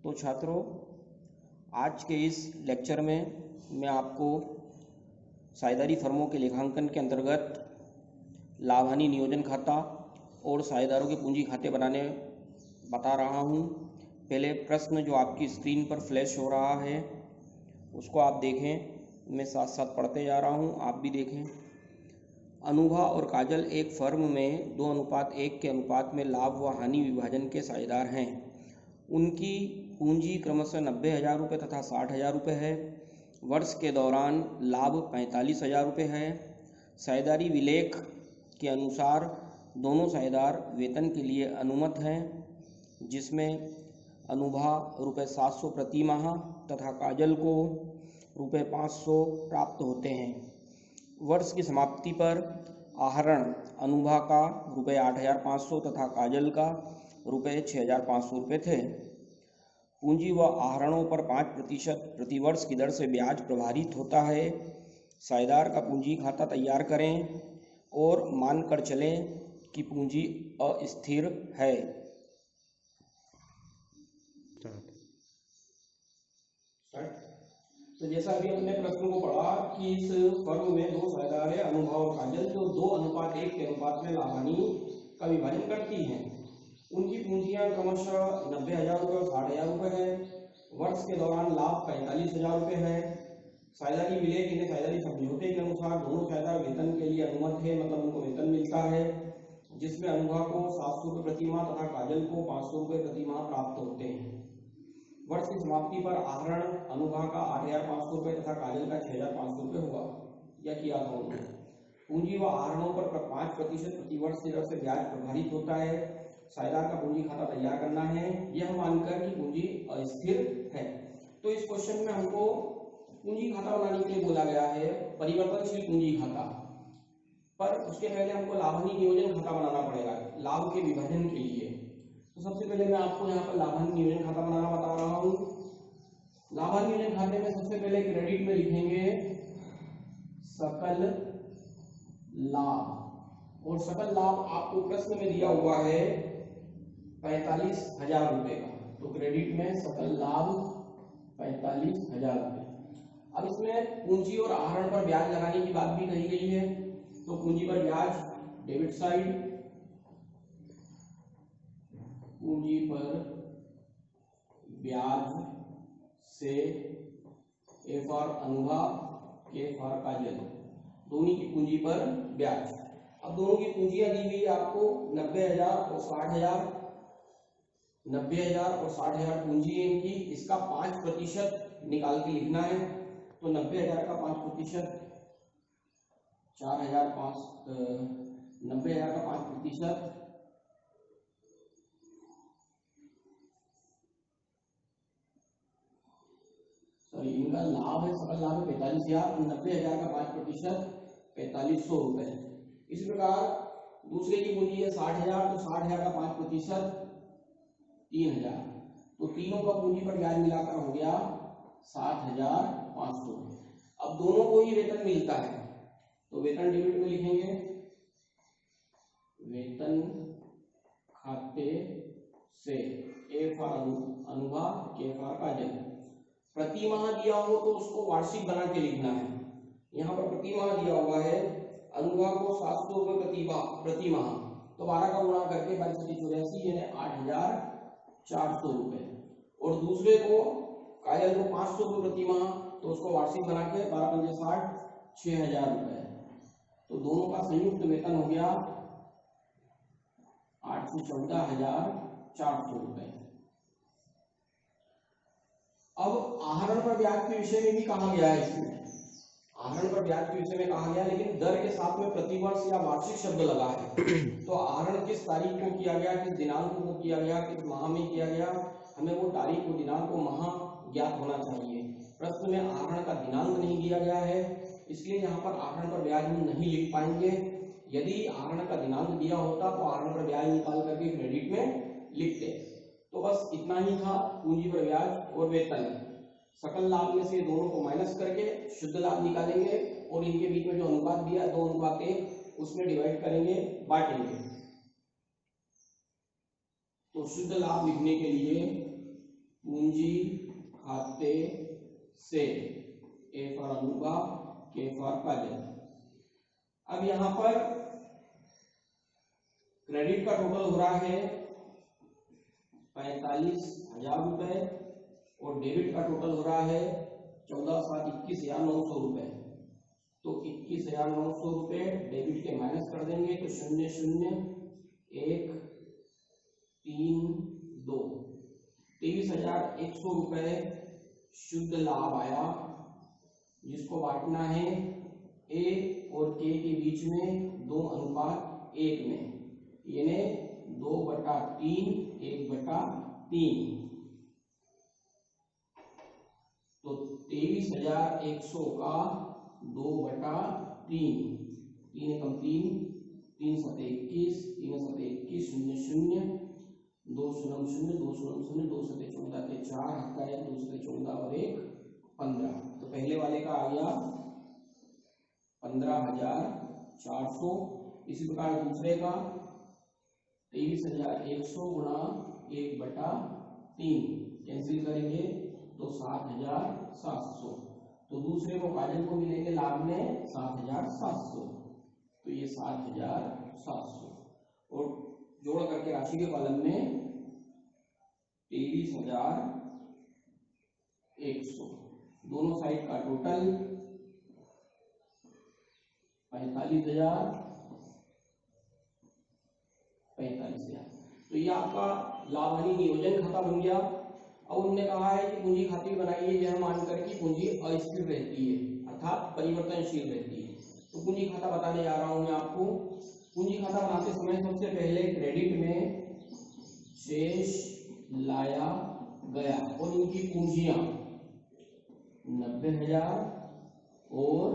तो छात्रों, आज के इस लेक्चर में मैं आपको साझेदारी फर्मों के लेखांकन के अंतर्गत लाभ हानि नियोजन खाता और साझेदारों के पूंजी खाते बनाने बता रहा हूं। पहले प्रश्न जो आपकी स्क्रीन पर फ्लैश हो रहा है उसको आप देखें, मैं साथ साथ पढ़ते जा रहा हूं, आप भी देखें। अनुभा और काजल एक फर्म में 2:1 के अनुपात में लाभ व हानि विभाजन के साझेदार हैं। उनकी पूंजी क्रमशः 90,000 रुपये तथा 60,000 रुपये है। वर्ष के दौरान लाभ 45,000 रुपये है। साझेदारी विलेख के अनुसार दोनों साझेदार वेतन के लिए अनुमत हैं, जिसमें अनुभा ₹700 प्रति माह तथा काजल को ₹500 प्राप्त होते हैं। वर्ष की समाप्ति पर आहरण अनुभा का ₹8,500 तथा काजल का ₹6,500 थे। पूंजी व आहरणों पर 5% प्रतिवर्ष की दर से ब्याज प्रभारित होता है। साझेदार का पूंजी खाता तैयार करें और मानकर चलें कि पूंजी अस्थिर है। तो जैसा अभी हमने प्रश्न को पढ़ा कि इस फर्म में दो साझेदार है, अनुभा और काजल, जो 2:1 के अनुपात में लाभ हानि का विभाजन करती हैं। उनकी पूंजियां क्रमशः 90,000 रुपये और 60,000 रुपये है। वर्ष के दौरान लाभ 45,000 रुपये है। साझेदारी विलेख इन्हें साझेदारी समझौते के अनुसार दोनों साझेदार वेतन के लिए अनुमत है, मतलब उनको वेतन मिलता है, जिसमें अनुभा को 700 रुपये प्रति माह तथा काजल को 500 रुपये प्रति माह प्राप्त होते हैं। वर्ष की समाप्ति पर आहरण अनुभा का 8,500 रुपये तथा काजल का 6,500 रुपये हुआ, यह किया था उन्होंने। पूंजी व आहरणों पर 5% प्रतिवर्ष की दर से ब्याज प्रभारित होता है। साझेदार का पूंजी खाता तैयार करना है, यह मानकर कि पूंजी अस्थिर है। तो इस क्वेश्चन में हमको पूंजी खाता बनाने के लिए बोला गया है, परिवर्तनशील पूंजी खाता, पर उसके पहले हमको लाभ हानि नियोजन खाता बनाना पड़ेगा लाभ के विभाजन के लिए। तो सबसे पहले मैं आपको यहाँ पर लाभ हानि नियोजन खाता बनाना बता रहा हूँ। लाभ हानि नियोजन खाते में सबसे पहले क्रेडिट में लिखेंगे सकल लाभ, और सकल लाभ आपको प्रश्न में दिया हुआ है 45,000 रुपये का। तो क्रेडिट में सकल लाभ 45,000 रुपये। अब इसमें पूंजी और आहरण पर ब्याज लगाने की बात भी कही गई है। तो पूंजी पर ब्याज डेबिट साइड, पूंजी पर ब्याज से ए फॉर अनुभा, के फॉर काजल, दोनों की पूंजी पर ब्याज। अब दोनों की पूंजियां दी हुई आपको 90,000 और 60,000। 90,000 और 60,000 पूंजी है इनकी। इसका 5% निकाल के लिखना है। तो 90,000 का 5%, 90,000 का 5%, सॉरी, इनका लाभ है, सकल लाभ है 45,000, 90,000 का 5% 4,500 रुपए। इस प्रकार दूसरे की पूंजी है 60,000, तो 60,000 का 5% 3,000। तो तीनों का पूंजी पर ब्याज मिलाकर हो गया 7,500। अब दोनों को ही वेतन मिलता है, तो वेतन डेबिट में लिखेंगे, वेतन खाते से ए फॉर अनुभा, के फॉर काजल। प्रति माह दिया हो तो उसको वार्षिक बना के लिखना है। यहाँ पर प्रति माह दिया हुआ है, अनुभा को 700 रुपये प्रति माह, तो 12 का गुणा करके 2284 यानी 8,400 रुपये। और दूसरे को काजल को 500 रुपये प्रति माह, तो उसको वार्षिक बना के 12×5 = 6,000 रुपये। तो दोनों का संयुक्त वेतन हो गया 814,400 रुपये। अब आहरण पर ब्याज के विषय में भी कहा गया है। इसमें आहरण पर ब्याज के विषय में कहा गया, लेकिन दर के साथ में प्रतिवर्ष या वार्षिक शब्द लगा है। तो आहरण किस तारीख को किया गया, किस दिनांक को किया गया, किस माह में किया गया, हमें वो तारीख को, दिनांक को, माह ज्ञात होना चाहिए। प्रश्न में आहरण का दिनांक नहीं दिया गया है, इसलिए यहाँ पर आहरण पर ब्याज हम नहीं लिख पाएंगे। यदि आहरण का दिनांक दिया होता तो आहरण पर ब्याज निकाल करके क्रेडिट में लिखते। तो बस इतना ही था, पूंजी पर ब्याज और वेतन। सकल लाभ में से दोनों को माइनस करके शुद्ध लाभ निकालेंगे, और इनके बीच में जो अनुपात दिया 2:1 उसमें डिवाइड करेंगे, बांटेंगे। तो शुद्ध लाभ लिखने के लिए पूंजी पूंजी खाते से, ए फॉर अनुबा, के फॉर काजल। अब यहां पर क्रेडिट का टोटल हो रहा है 45,000 रुपए और डेबिट का टोटल हो रहा है 14,21,900 रुपए। तो 21,900 रुपए डेबिट के माइनस कर देंगे तो 0,0,1,3,2 23,100 रुपए शुद्ध लाभ आया, जिसको बांटना है ए और के के बीच में 2:1 में, यानी 2/3 1/3। तो 23,100 का 2/3, 3 एकम 3, 3 सते 21, 3 सते 21, 0 0, 2 शून्य 0, 2 शून्य 0, 2 सते 14 के 4, हक्का 1, 2 सते 14 और 1 15। तो पहले वाले का आ गया 15,400। इसी प्रकार दूसरे का 23,100 गुणा 1/3 कैंसिल करेंगे तो 7,700। तो दूसरे को काजल को मिलेंगे लाभ में 7,700, तो ये 7,700 और जोड़ करके राशि के कॉलम में 23,100, दोनों साइड का टोटल 45,000। तो ये आपका लाभ हानि नियोजन खाता बन गया। अब उन्होंने कहा है कि पूंजी खाते बनाइए यह मानकर कि पूंजी अस्थिर रहती है, अर्थात परिवर्तनशील रहती है। तो पूंजी खाता बताने जा रहा हूं मैं आपको। पूंजी खाता बनाते समय सबसे पहले क्रेडिट में शेष लाया गया और इनकी पूंजियां 90,000 और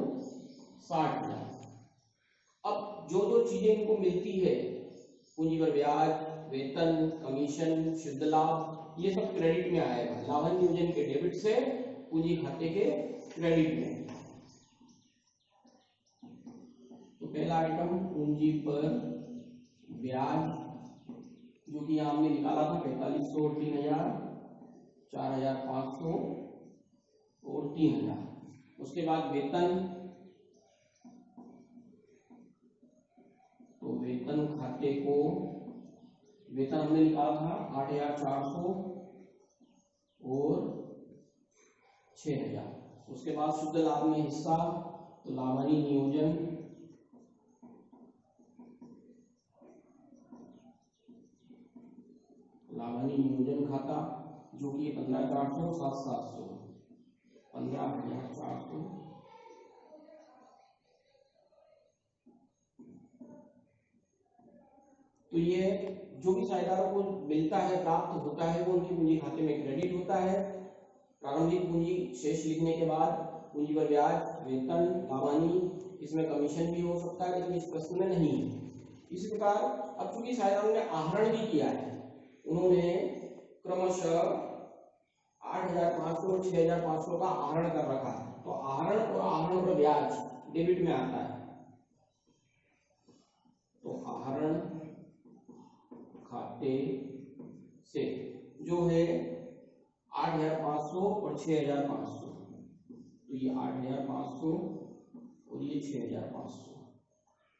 60,000। अब जो जो चीजें इनको मिलती है, पूंजी पर ब्याज, वेतन, कमीशन, शुद्ध लाभ, ये सब क्रेडिट में आएगा। लाभ नियोजन के डेबिट से, पूंजी खाते के क्रेडिट में। तो पहला आइटम पूंजी पर ब्याज, जो कि यहां हमने निकाला था 4500 और 3,000, 4,500 और 3,000। उसके बाद वेतन, तो वेतन खाते को वेतन हमने निकाला था 8,400 और 6,000। उसके बाद शुद्ध लाभ में हिस्सा, तो लाभ हानि नियोजन, लाभ हानि नियोजन खाता जो कि 15,400 7,700, 15,400। तो ये जो भी साझेदारों को मिलता है, प्राप्त होता है, वो उनकी पूंजी खाते में क्रेडिट होता है। प्रारंभिक पूंजी शेष लिखने के बाद पूंजी पर ब्याज, वेतन, लाभ हानि, इसमें कमीशन भी हो सकता है, लेकिन इस प्रश्न में नहीं है। इसी प्रकार अब चूंकि साझेदारों ने आहरण भी किया है, उन्होंने क्रमशः 8,500 और 6,500 का आहरण कर रखा है। तो आहरण और आहरण पर ब्याज डेबिट में आता है। तो आहरण खाते से जो है 8,500 और 6,500, तो ये 8,500 और ये 6,500।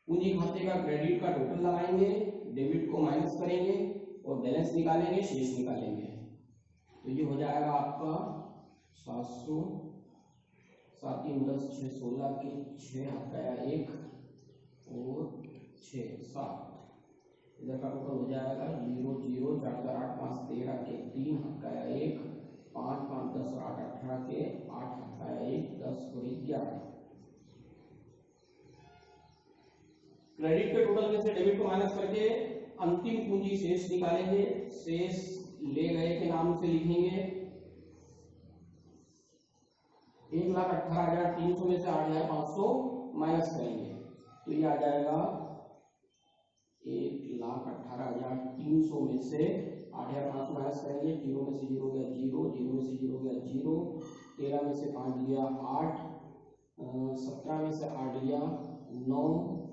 पूंजी खाते का क्रेडिट का टोटल लगाएंगे, डेबिट को माइनस करेंगे और बैलेंस निकालेंगे, शेष निकालेंगे। तो ये हो जाएगा आपका 700, 7 3 10 6 16 के 6 हकाया 1 और 6 7। इधर का टोटल हो जाएगा 0 0 4 4 8 5 13 के 3 हकाया 1, 5 5 10 8 18 के 8 हकाया 1, 10 और 11। क्रेडिट के टोटल में से डेबिट को माइनस करके अंतिम पूंजी शेष निकालेंगे। शेष ले गए के नाम से लिखेंगे। 1,18,300 में से 8,500 माइनस करेंगे तो ये आ जाएगा 1,18,300 में से 8,500 माइनस करेंगे। 0 में से 0 गया 0, 0 में से 0 गया 0, 13 में से 5 गया 8, 17 में से 8 गया 9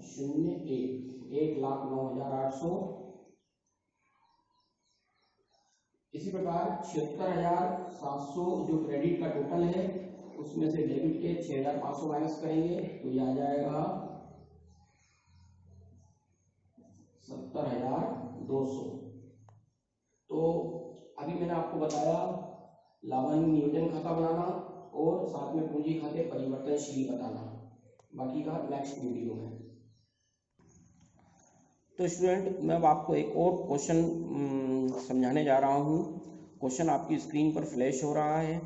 0 1, 1,09,800 इसी प्रकार 76,700 जो क्रेडिट का टोटल है उसमें से डेबिट के 6,500 माइनस करेंगे तो ये आ जाएगा 70,200। तो अभी मैंने आपको बताया लाभांश नियोजन खाता बनाना और साथ में पूंजी खाते परिवर्तनशील बताना, बाकी का नेक्स्ट वीडियो में। तो स्टूडेंट मैं अब आपको एक और क्वेश्चन समझाने जा रहा हूँ। क्वेश्चन आपकी स्क्रीन पर फ्लैश हो रहा है,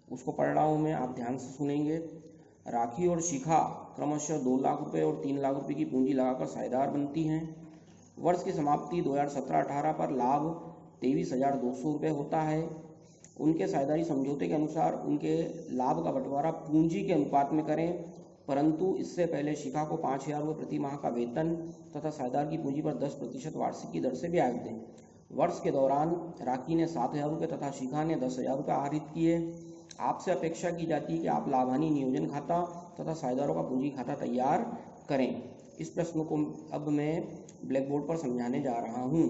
उसको पढ़ रहा हूँ मैं, आप ध्यान से सुनेंगे। राखी और शिखा क्रमशः 2 लाख रुपए और 3 लाख रुपए की पूंजी लगाकर साझेदार बनती हैं। वर्ष की समाप्ति 2017-18 पर लाभ 23,200 रुपये होता है। उनके साझेदारी समझौते के अनुसार उनके लाभ का बंटवारा पूंजी के अनुपात में करें, परंतु इससे पहले शिखा को 5,000 रुपये प्रति माह का वेतन तथा साझेदार की पूंजी पर 10% वार्षिक की दर से ब्याज दें। वर्ष के दौरान राखी ने 7,000 रुपये तथा शिखा ने 10,000 रुपये आहरित किए। आपसे अपेक्षा की जाती है कि आप लाभानी नियोजन खाता तथा साझेदारों का पूंजी खाता तैयार करें। इस प्रश्न को अब मैं ब्लैक बोर्ड पर समझाने जा रहा हूँ।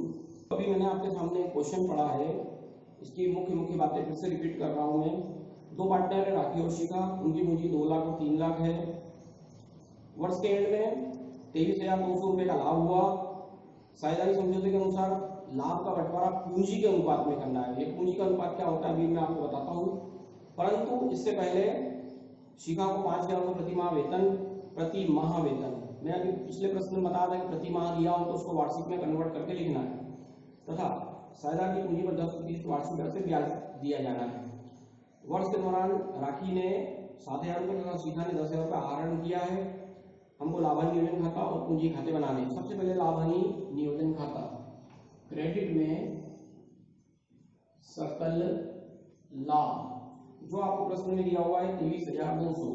अभी मैंने आपके सामने क्वेश्चन पढ़ा है, इसकी मुख्य बातें फिर से रिपीट कर रहा हूँ मैं। 2 पार्टनर है राखी और शिखा, उनकी पूंजी 2 लाख और 3 लाख है। वर्ष के एंड में 23,200 रुपये का लाभ हुआ। साझेदारी समझौते के अनुसार लाभ का बंटवारा पूंजी के अनुपात में करना है। ये पूंजी का अनुपात क्या होता है अभी मैं आपको बताता हूँ, परंतु इससे पहले शिखा को 5,000 रुपये प्रति माह वेतन, प्रति माह वेतन, मैं अभी पिछले प्रश्न में बता दें प्रति माह दिया हो तो उसको वार्षिक में कन्वर्ट करके लिखना है, तथा साझेदार की पूंजी पर 10% वार्षिक दर से ब्याज दिया जाना है। वर्ष के दौरान राखी ने 7,000 रुपये तथा शिखा ने 10,000 रुपये आहरण किया है। हमको लाभांश नियोजन खाता और पूंजी खाते बनाने। सबसे पहले लाभांश नियोजन खाता, क्रेडिट में सकल लाभ जो आपको प्रश्न में दिया हुआ है 23,200,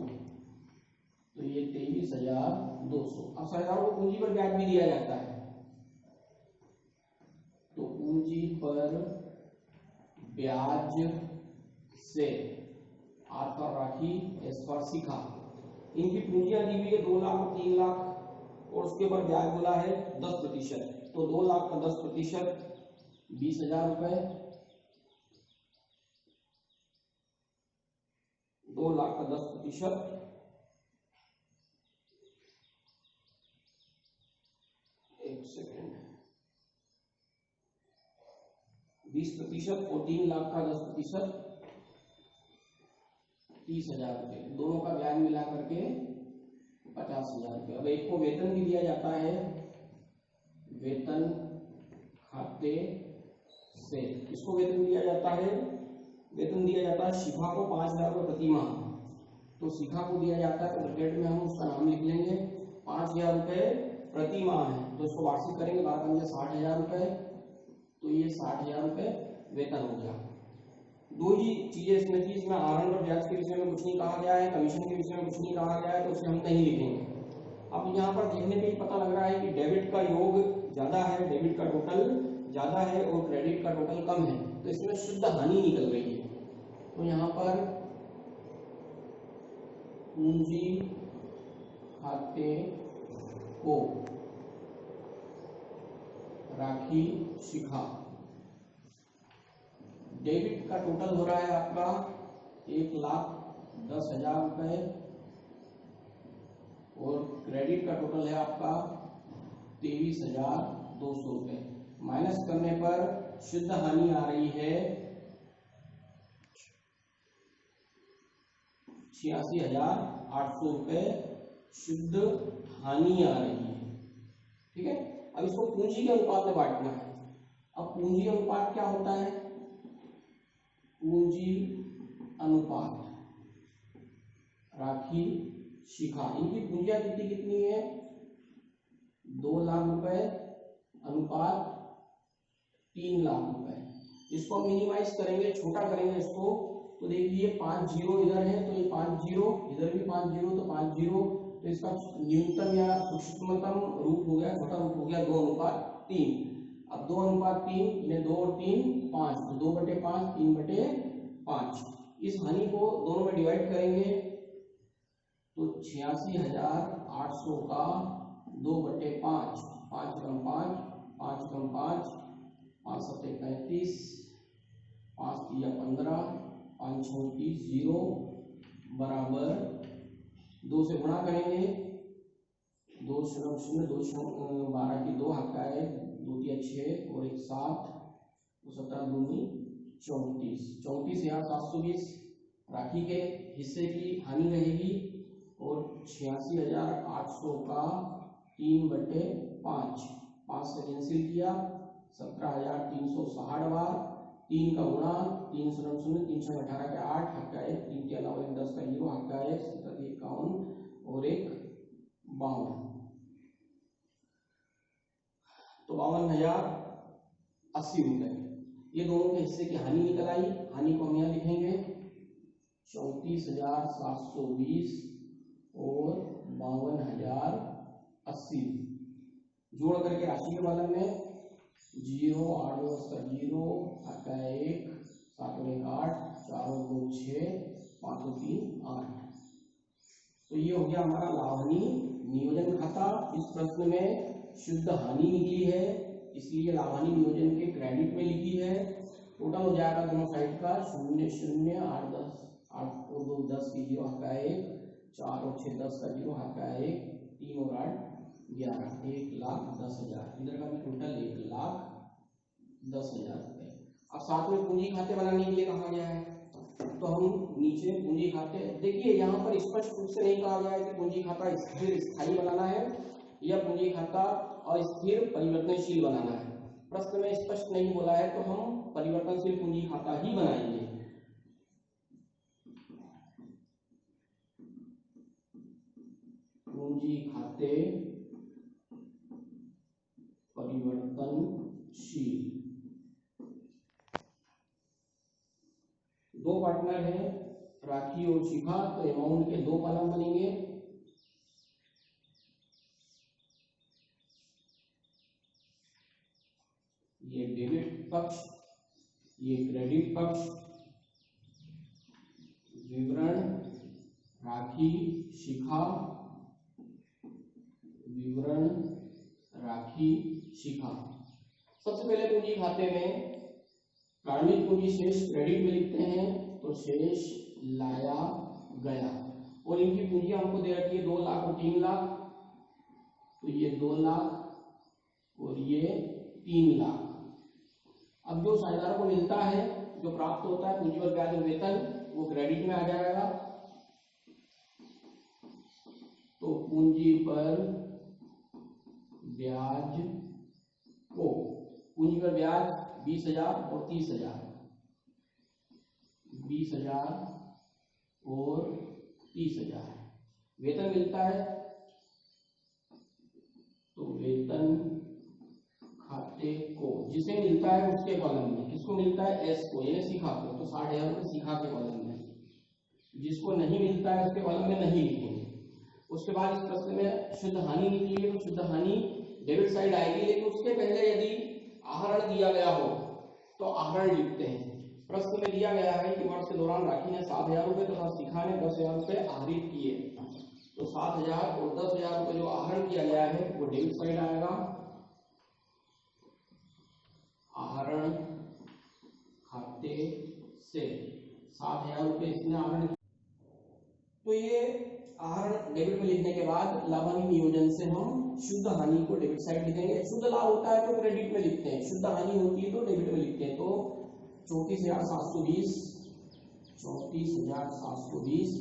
तो ये 23,200। अब साझेदारों को पूंजी पर ब्याज भी दिया जाता है, तो पूंजी पर ब्याज से R for Rakhi, S for Shikha, इनकी पूंजियां दी हुई है 2 लाख और 3 लाख और उसके ऊपर ब्याज बोला है 10%। तो 2 लाख का 10% 20,000 रुपए, 2 लाख का 10%, एक सेकेंड, 20% और 3 लाख का 10% 30,000 रुपये, दोनों का ब्याज मिला करके 50,000 रुपये। अब एक को वेतन भी दिया जाता है, वेतन खाते से इसको वेतन दिया जाता है, वेतन दिया जाता है शिखा को 5,000 रुपये प्रति माह, तो शिखा को दिया जाता है, तो ब्रैकेट में हम उसका नाम लिख लेंगे, 5,000 रुपये प्रति माह है, तो इसको वार्षिक करेंगे 60,000 रुपये, तो ये 60,000 रुपये वेतन हो गया। 2 ही चीजें इसमें थी, इसमें आहरण और ब्याज के विषय में कुछ नहीं कहा गया है, कमीशन के विषय में कुछ नहीं कहा गया है, तो उसे हम नहीं लिखेंगे। अब यहाँ पर देखने पे ही पता लग रहा है कि डेबिट का योग ज्यादा है, डेबिट का टोटल ज्यादा है और क्रेडिट का टोटल कम है, तो इसमें शुद्ध हानि निकल रही है। तो यहाँ पर पूंजी खाते को राखी शिखा, डेबिट का टोटल हो रहा है आपका 1,10,000 रुपए और क्रेडिट का टोटल है आपका 23,200 रुपए। माइनस करने पर शुद्ध हानि आ रही है 86,800 रुपए, शुद्ध हानि आ रही है। ठीक है, अब इसको पूंजी के अनुपात में बांटना है। अब पूंजी अनुपात क्या होता है, पूंजी अनुपात राखी शिखा, इनकी पूंजियां कितनी है 2 लाख रुपए अनुपात 3 लाख रुपए। इसको हम मिनिमाइज करेंगे, छोटा करेंगे इसको, तो देखिए 5 जीरो इधर है, तो ये 5 जीरो, इधर भी 5 जीरो, तो 5 जीरो, तो इसका न्यूनतम या सूक्ष्मतम रूप हो गया, छोटा रूप हो गया 2:3। अब 2:3, इन्हें 2 और 3 5, तो 2/5 3/5। इस हानि को दोनों में डिवाइड करेंगे तो 86,800 का 2/5, 5 कम 5, 5 कम 5, 5 7 35, 5 3 15, 5 6 30, 0 बराबर 2 से गुणा करेंगे, 2 शून्य शून्य, 2 12 की 2 हाथ का है, 2 3 6 और 1 7, 17 दूनी 34, 34,720 राखी के हिस्से की हानि रहेगी और 86,800 का 3/5, 5 से कैंसिल किया, 17,360 बार, 3 का गुणा, 3 शून्य शून्य, 3 6 18 के 8, हाथ का 1, 3 के अलावा 1 10 का 0, हाथ का 1 17 51 और 1 52, तो 52,080 रुपए। ये दोनों के हिस्से की हानि निकल आई। हानि को हम यहाँ लिखेंगे 34,720 और 52,080, जोड़ करके राशि के कॉलम में 0 8 2 का 0, हाथ का 1 7 और 1 8, 4 और 2 6, 5 और 3 8। तो ये हो गया हमारा लाभ हानि नियोजन खाता। इस प्रश्न में शुद्ध हानि निकली है, इसलिए लाभ हानि नियोजन के क्रेडिट में लिखी है। टोटल हो जाएगा दोनों साइड का 0 0 8 10, 8 और 2 10 की 0, हाथ का 1 4 और 6 10 का 0, हाथ का 1 3 और 8 11, 1,10,000। इधर का भी टोटल 1,10,000 रुपए। अब साथ में पूंजी खाते बनाने के लिए कहा गया है, तो हम नीचे पूंजी खाते, देखिए यहाँ पर स्पष्ट रूप से नहीं कहा गया है कि पूंजी खाता स्थिर स्थायी बनाना है या पूंजी खाता अस्थिर परिवर्तनशील बनाना है। प्रश्न में स्पष्ट नहीं बोला है, तो हम परिवर्तनशील पूंजी खाता ही बनाएंगे। पूंजी खाते परिवर्तनशील। दो पार्टनर है राखी और शिखा, तो अमाउंट के 2 कॉलम बनेंगे। ये डेबिट पक्ष, ये क्रेडिट पक्ष। विवरण राखी शिखा, विवरण राखी शिखा। सबसे पहले पूंजी खाते में प्रारंभिक पूंजी शेष क्रेडिट में लिखते हैं, तो शेष लाया गया, और इनकी पूंजी हमको दे रखी है 2 लाख और 3 लाख, तो ये 2 लाख और ये 3 लाख। अब जो साझेदारों को मिलता है, जो प्राप्त होता है पूंजी पर ब्याज और वेतन, वो क्रेडिट में आ जाएगा। तो पूंजी पर ब्याज को, पूंजी पर ब्याज 20,000 और 30,000, 20,000 और 30,000। वेतन मिलता है, तो वेतन खाते को, जिसे मिलता है उसके कॉलम में, किसको मिलता है, एस को, यानी शिखा को, तो 60,000 रुपये शिखा के कॉलम में। जिसको नहीं मिलता है उसके कॉलम में नहीं लिखेंगे। उसके बाद इस प्रश्न में शुद्ध हानि निकली है, तो शुद्ध हानि डेबिट साइड आएगी, लेकिन उसके पहले यदि आहरण दिया गया हो तो आहरण लिखते हैं। प्रश्न में दिया गया है कि वर्ष के दौरान राखी ने 7,000 रुपये तथा शिखा ने 10,000 रुपये आहरित किए, तो 7,000 और 10,000 रुपये जो आहरण किया गया है वो डेबिट साइड आएगा। आहरण खाते से 7,000 रुपये इसने आहरण, तो ये आहरण डेबिट में लिखने के बाद लाभ हानि नियोजन से हम शुद्ध हानि को डेबिट साइड लिखेंगे। शुद्ध लाभ होता है तो क्रेडिट में लिखते हैं, शुद्ध हानि होती है तो डेबिट में लिखते हैं। तो 34,720, 34,720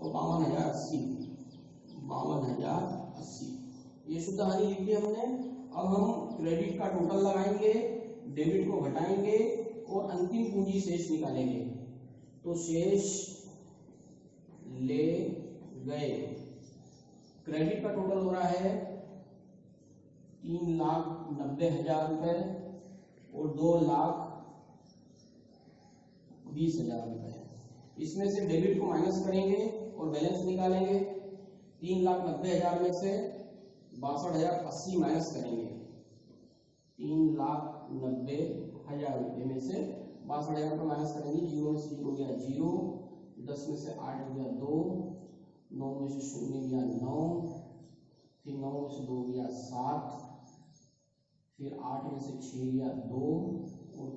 और 52,080, 52,080, ये शुद्ध हानि लिखी हमने। अब हम क्रेडिट का टोटल लगाएंगे, डेबिट को घटाएंगे और अंतिम पूंजी शेष निकालेंगे। तो शेष ले गए, क्रेडिट का टोटल हो रहा है 3,90,000 रुपए और 2,20,000 रुपए। इसमें से डेबिट को माइनस करेंगे और बैलेंस निकालेंगे। 3,90,000 में से 62,080 माइनस करेंगे। 3,90,000 रुपये में से 62,000 रुपये माइनस करेंगे। 0 से 0 गया 0, 10 में से 8 गया 2, 9 में से 0 गया 9, फिर 9 में से 2 गया 7, फिर 8 में से 6 गया 2 और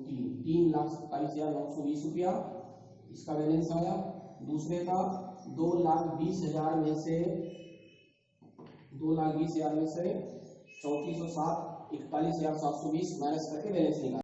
3,47,920 रुपया इसका बैलेंस आया। दूसरे का 2,20,000 में से 3407 41,720 माइनस करके बैलेंस निकाला।